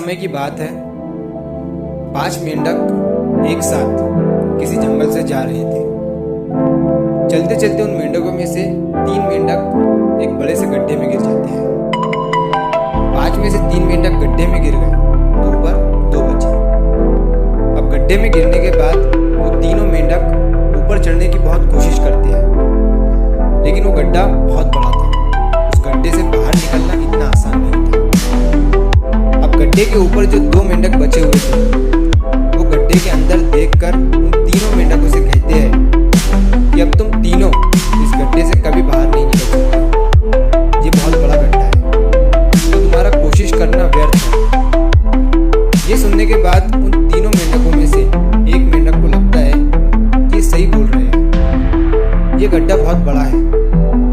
समय की बात है। 5 मेंढक एक साथ किसी जंगल से जा रहे थे। चलते चलते उन मेंढकों में से 3 मेंढक एक बड़े से गड्ढे में गिर जाते हैं। 5 में से 3 मेंढक गड्ढे में गिर गए तो ऊपर 2 बचे। अब गड्ढे में गिरने के बाद वो तीनों मेंढक ऊपर चढ़ने की बहुत कोशिश करते हैं, लेकिन वो गड्ढा बहुत बड़ा था। उस गड्ढे से बाहर निकलना इतना आसान नहीं था। अब गड्ढे के ऊपर जो 2 मेंढक बचे हुए थे, वो गड्ढे के अंदर देखकर उन तीनों मेंढकों से कहते हैं कि अब तुम तीनों इस गड्ढे से कभी बाहर नहीं निकल सकते। ये बहुत बड़ा गड्ढा है, तो तुम्हारा कोशिश करना व्यर्थ है। ये सुनने के बाद उन तीनों मेंढकों में से एक मेंढक को लगता है कि ये सही बोल रहे हैं। ये गड्ढा बहुत बड़ा है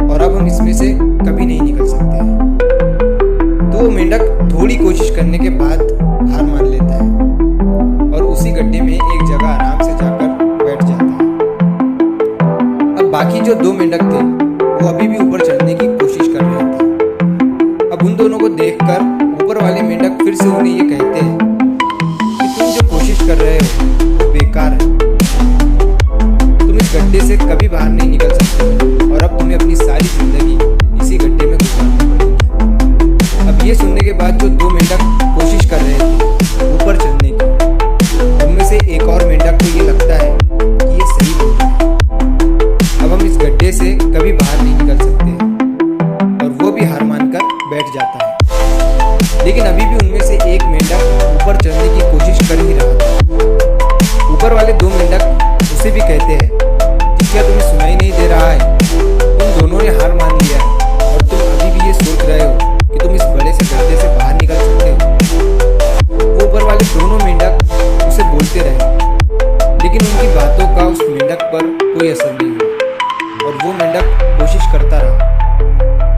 और अब हम इसमें से कभी नहीं निकल सकते हैं। तो वो मेंढक थोड़ी कोशिश करने के बाद हार मान लेता है और उसी गड्ढे में एक जगह आराम से जाकर बैठ जाता है। अब बाकी जो 2 मेंढक थे वो अभी भी ऊपर चढ़ने की कोशिश कर रहे थे। अब उन दोनों को देखकर ऊपर वाले मेंढक फिर से उन्हें ये कहते हैं कि तुम जो कोशिश कर रहे हो वो बेकार है। तुम इस गड्ढे से कभी बाहर नहीं निकल सकते और अब तुम्हें अपनी सारी जिंदगी इसी गड्ढे में गुजारनी पड़ेगी। अब ये सुनने के बाद जो 2 मेंढक कोशिश कर रहे थे ऊपर चढ़ने की, उनमें से एक और मेंढक को ये लगता है कि ये सही बोल रहा है। अब हम इस गड्ढे से कभी बाहर नहीं निकल सकते और वो भी हार मानकर बैठ जाता है। लेकिन अभी भी उनमें से एक मेंढक ऊपर चढ़ने की कोशिश कर ही रहा था। ऊपर वाले 2 मेंढक उसे भी कहते हैं कि क्या तुम्हें सुनाई नहीं दे रहा है? तुम दोनों ने हार मान लिया है और तुम अभी भी ये सोच रहे हो कि तुम इस बड़े से गड्ढे से बाहर निकल सकते हो। वो ऊपर वाले दोनों मेंढक उसे बोलते रहे, लेकिन उनकी बातों का उस मेंढक पर कोई असर नहीं हुआ और वो मेंढक कोशिश करता रहा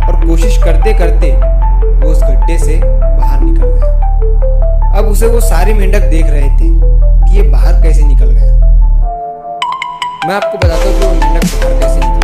और कोशिश करते करते वो उस गड्ढे से बाहर निकल गया। अब उसे वो सारे मेंढक देख रहे थे कि ये बाहर कैसे निकल गया। मैं आपको बताता हूँ कि वो मेंढक बाहर कैसे निकल